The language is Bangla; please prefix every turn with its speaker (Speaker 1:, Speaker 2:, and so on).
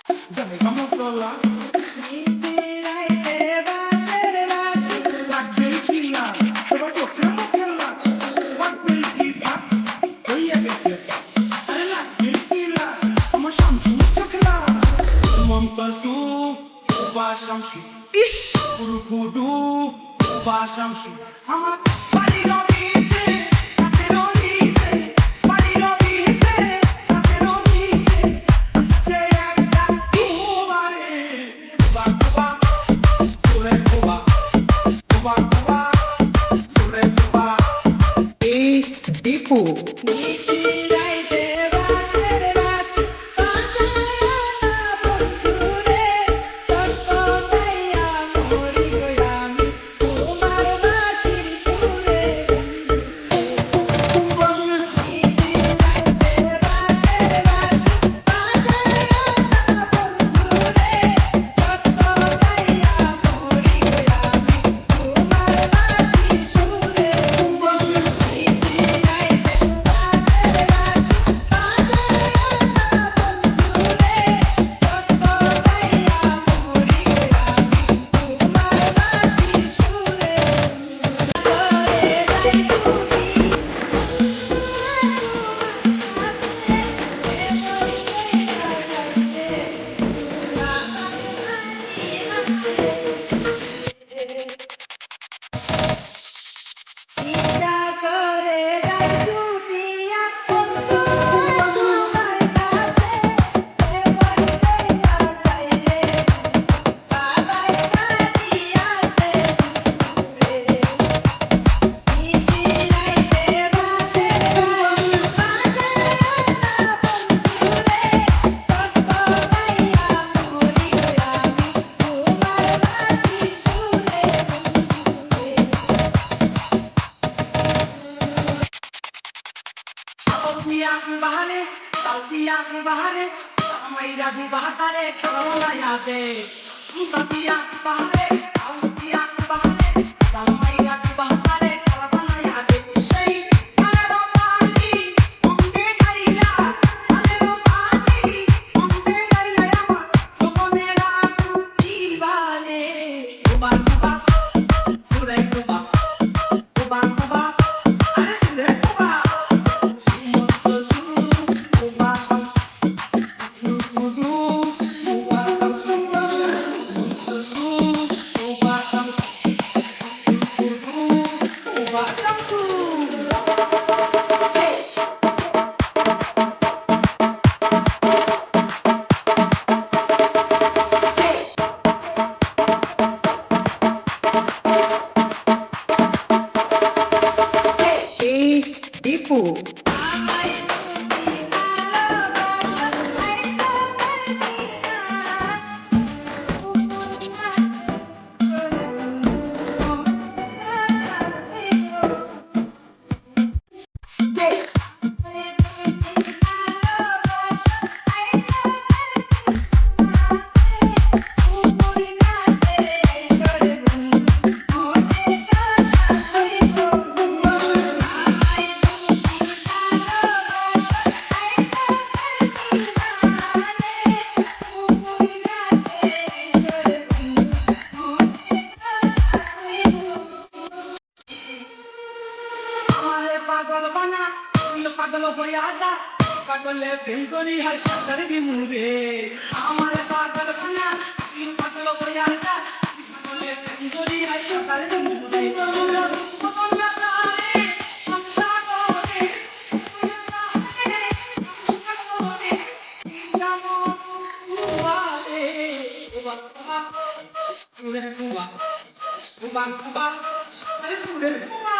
Speaker 1: Dame, vamos a hablar.
Speaker 2: ইস!
Speaker 1: আমার বাড়ি রবিছে কাছে রবিছে বাড়ি রবিছে কাছে রবিছে সে একটা কুবারে কুবা কুবা সুরে কুবা কুবা কুবা সুরে Quba
Speaker 2: Is Dipu.
Speaker 1: Saltia bahare, Maira bahare, Karolaya de, Saltia bahare, Saltia bahare, Maira bahare, Karolaya de, Say, Alero Pani, Unde Kaila, Alero Pani, Unde Kaila, Sokonera, Ivane, Kuban Kuba, Sure Kuba, Kuban Kuba, Are Sure Kuba,
Speaker 2: Is Dipu.
Speaker 1: আমারে পাগল বানা তুই পাগল হইয়া যা পাগলে প্রেম করি হাই সাগর বিমুরে আমারে পাগল বানা তুই পাগল হইয়া যা পাগলে প্রেম করি হাই সাগর বিমুরে মতন গাতারে সংসারে সংসারে ইসামো কুবারে কুবা কুবা সুরে কুবা কুবা কুবা আরে সুরে কুবা